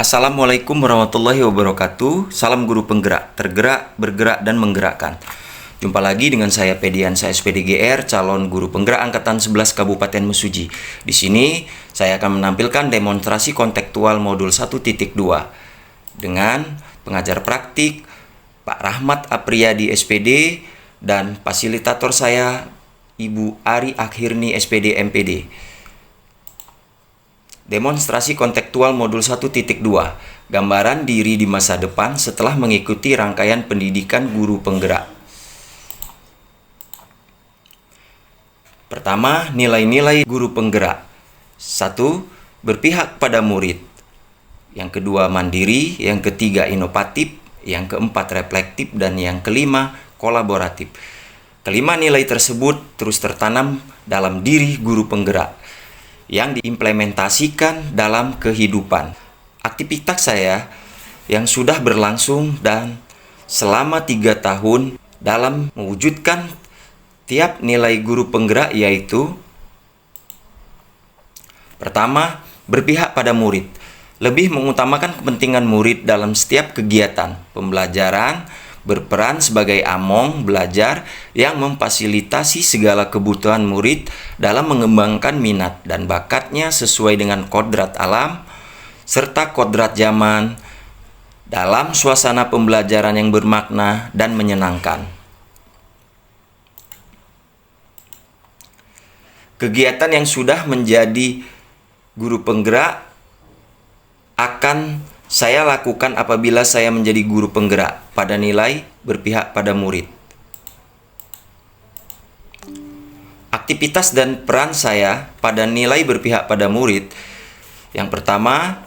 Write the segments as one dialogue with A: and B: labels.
A: Assalamualaikum warahmatullahi wabarakatuh. Salam guru penggerak, tergerak, bergerak, dan menggerakkan. Jumpa lagi dengan saya Pediansa SPDGR, calon guru penggerak angkatan 11 Kabupaten Mesuji. Di sini saya akan menampilkan demonstrasi kontekstual modul 1.2 dengan pengajar praktik Pak Rahmat Apriyadi SPD dan fasilitator saya Ibu Ari Akhirni SPD MPD. Demonstrasi kontekstual modul 1.2, gambaran diri di masa depan setelah mengikuti rangkaian pendidikan guru penggerak. Pertama, nilai-nilai guru penggerak. 1. Berpihak pada murid. Yang kedua, mandiri. Yang ketiga, inovatif. Yang keempat, reflektif. Dan yang kelima, kolaboratif. Kelima nilai tersebut terus tertanam dalam diri guru penggerak yang diimplementasikan dalam kehidupan. Aktivitas saya yang sudah berlangsung dan selama 3 tahun dalam mewujudkan tiap nilai guru penggerak yaitu: pertama, berpihak pada murid. Lebih mengutamakan kepentingan murid dalam setiap kegiatan pembelajaran, berperan sebagai among belajar yang memfasilitasi segala kebutuhan murid dalam mengembangkan minat dan bakatnya sesuai dengan kodrat alam serta kodrat zaman dalam suasana pembelajaran yang bermakna dan menyenangkan. Kegiatan yang sudah menjadi guru penggerak akan saya lakukan apabila saya menjadi guru penggerak pada nilai berpihak pada murid. Aktivitas dan peran saya pada nilai berpihak pada murid. Yang pertama,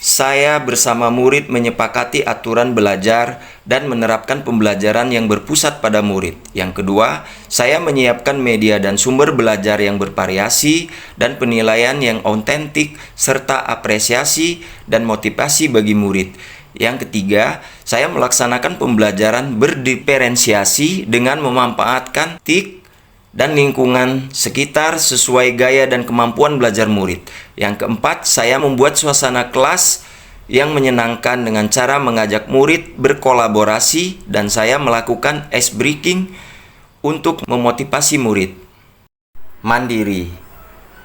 A: saya bersama murid menyepakati aturan belajar dan menerapkan pembelajaran yang berpusat pada murid. Yang kedua, saya menyiapkan media dan sumber belajar yang bervariasi dan penilaian yang autentik serta apresiasi dan motivasi bagi murid. Yang ketiga, saya melaksanakan pembelajaran berdiferensiasi dengan memanfaatkan TIK dan lingkungan sekitar sesuai gaya dan kemampuan belajar murid. Yang keempat, saya membuat suasana kelas yang menyenangkan dengan cara mengajak murid berkolaborasi dan saya melakukan ice breaking untuk memotivasi murid. Mandiri.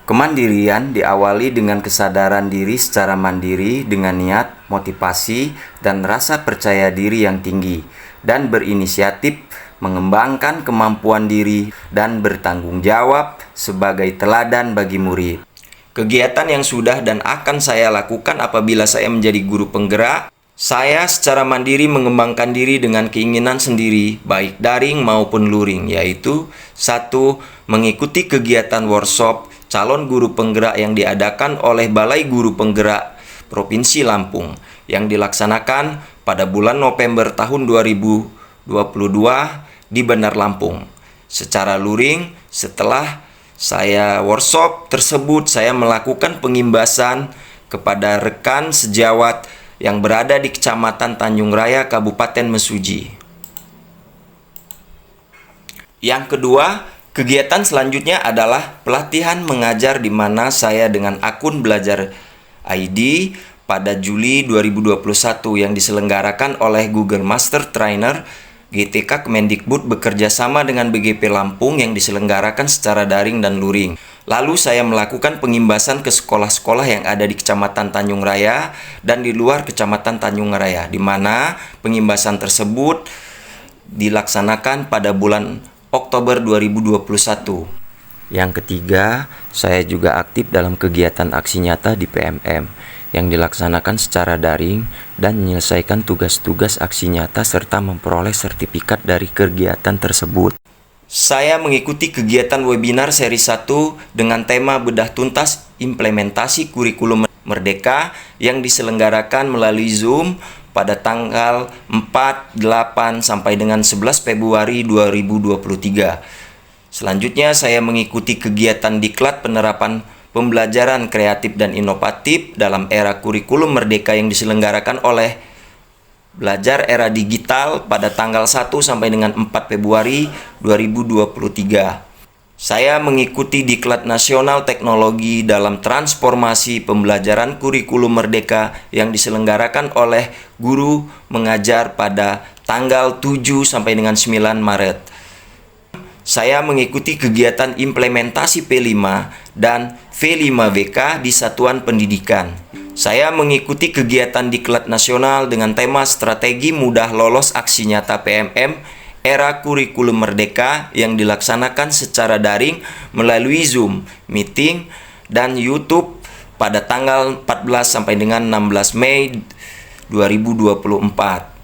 A: Kemandirian diawali dengan kesadaran diri secara mandiri dengan niat, motivasi, dan rasa percaya diri yang tinggi dan berinisiatif mengembangkan kemampuan diri dan bertanggung jawab sebagai teladan bagi murid. Kegiatan yang sudah dan akan saya lakukan apabila saya menjadi guru penggerak, saya secara mandiri mengembangkan diri dengan keinginan sendiri, baik daring maupun luring, yaitu 1. Mengikuti kegiatan workshop calon guru penggerak yang diadakan oleh Balai Guru Penggerak Provinsi Lampung yang dilaksanakan pada bulan November tahun 2022 di Bandar Lampung. Secara luring, setelah saya workshop tersebut, saya melakukan pengimbasan kepada rekan sejawat yang berada di Kecamatan Tanjung Raya, Kabupaten Mesuji. Yang kedua, kegiatan selanjutnya adalah pelatihan mengajar di mana saya dengan akun Belajar ID pada Juli 2021 yang diselenggarakan oleh Google Master Trainer GTK Kemendikbud bekerja sama dengan BGP Lampung yang diselenggarakan secara daring dan luring. Lalu saya melakukan pengimbasan ke sekolah-sekolah yang ada di Kecamatan Tanjung Raya dan di luar Kecamatan Tanjung Raya, di mana pengimbasan tersebut dilaksanakan pada bulan Oktober 2021. Yang ketiga, saya juga aktif dalam kegiatan aksi nyata di PMM yang dilaksanakan secara daring dan menyelesaikan tugas-tugas aksi nyata serta memperoleh sertifikat dari kegiatan tersebut. Saya mengikuti kegiatan webinar seri 1 dengan tema Bedah Tuntas Implementasi Kurikulum Merdeka yang diselenggarakan melalui Zoom pada tanggal 4, 8, sampai dengan 11 Februari 2023. Selanjutnya saya mengikuti kegiatan Diklat Penerapan Pembelajaran Kreatif dan Inovatif dalam Era Kurikulum Merdeka yang diselenggarakan oleh Belajar Era Digital pada tanggal 1 sampai dengan 4 Februari 2023. Saya mengikuti Diklat Nasional Teknologi dalam transformasi pembelajaran kurikulum merdeka yang diselenggarakan oleh guru mengajar pada tanggal 7 sampai dengan 9 Maret. Saya mengikuti kegiatan implementasi P5 dan V5WK di satuan pendidikan. Saya mengikuti kegiatan Diklat Nasional dengan tema Strategi Mudah Lolos Aksi Nyata PMM Era Kurikulum Merdeka yang dilaksanakan secara daring melalui Zoom, meeting, dan YouTube pada tanggal 14 sampai dengan 16 Mei 2024.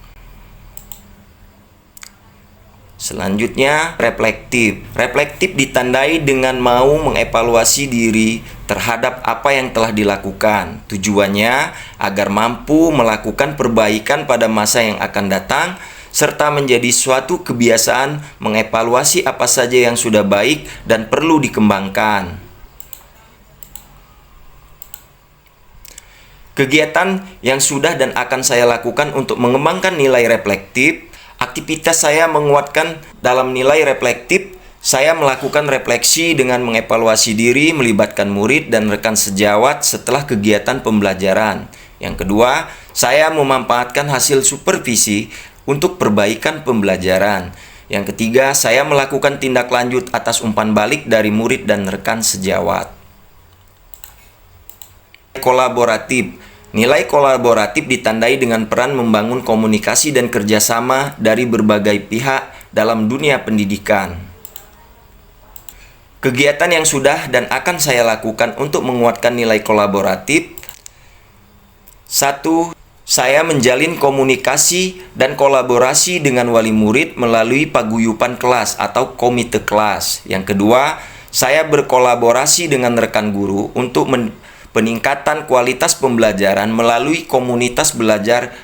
A: Selanjutnya, reflektif. Reflektif ditandai dengan mau mengevaluasi diri terhadap apa yang telah dilakukan. Tujuannya agar mampu melakukan perbaikan pada masa yang akan datang, serta menjadi suatu kebiasaan mengevaluasi apa saja yang sudah baik dan perlu dikembangkan. Kegiatan yang sudah dan akan saya lakukan untuk mengembangkan nilai reflektif. Aktivitas saya menguatkan dalam nilai reflektif. Saya melakukan refleksi dengan mengevaluasi diri, melibatkan murid dan rekan sejawat setelah kegiatan pembelajaran. Yang kedua, saya memanfaatkan hasil supervisi untuk perbaikan pembelajaran. Yang ketiga, saya melakukan tindak lanjut atas umpan balik dari murid dan rekan sejawat. Kolaboratif. Nilai kolaboratif ditandai dengan peran membangun komunikasi dan kerjasama dari berbagai pihak dalam dunia pendidikan. Kegiatan yang sudah dan akan saya lakukan untuk menguatkan nilai kolaboratif. 1. Saya menjalin komunikasi dan kolaborasi dengan wali murid melalui paguyuban kelas atau komite kelas. Yang kedua, saya berkolaborasi dengan rekan guru untuk peningkatan kualitas pembelajaran melalui komunitas belajar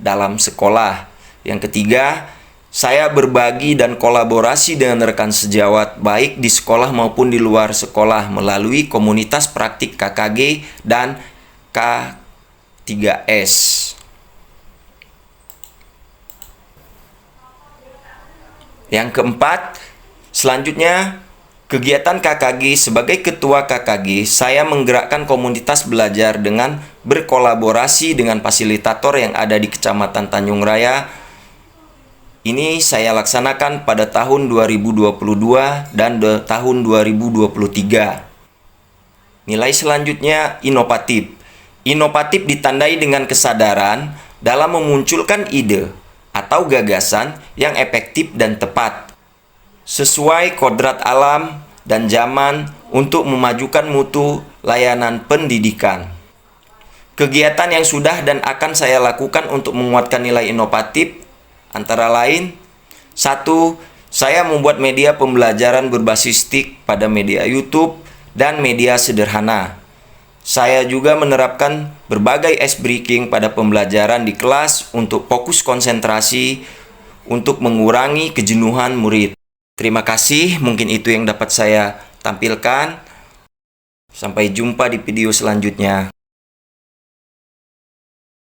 A: dalam sekolah. Yang ketiga, saya berbagi dan kolaborasi dengan rekan sejawat baik di sekolah maupun di luar sekolah melalui komunitas praktik KKG dan K3S. Yang keempat, selanjutnya kegiatan KKG. Sebagai ketua KKG, saya menggerakkan komunitas belajar dengan berkolaborasi dengan fasilitator yang ada di Kecamatan Tanjung Raya. Ini saya laksanakan pada tahun 2022 dan tahun 2023. Nilai selanjutnya inovatif. Inovatif ditandai dengan kesadaran dalam memunculkan ide atau gagasan yang efektif dan tepat, sesuai kodrat alam dan zaman untuk memajukan mutu layanan pendidikan. Kegiatan yang sudah dan akan saya lakukan untuk menguatkan nilai inovatif antara lain: 1. Saya membuat media pembelajaran berbasis TIK pada media YouTube dan media sederhana. Saya juga menerapkan berbagai ice breaking pada pembelajaran di kelas untuk fokus konsentrasi untuk mengurangi kejenuhan murid. Terima kasih, mungkin itu yang dapat saya tampilkan. Sampai jumpa di video selanjutnya.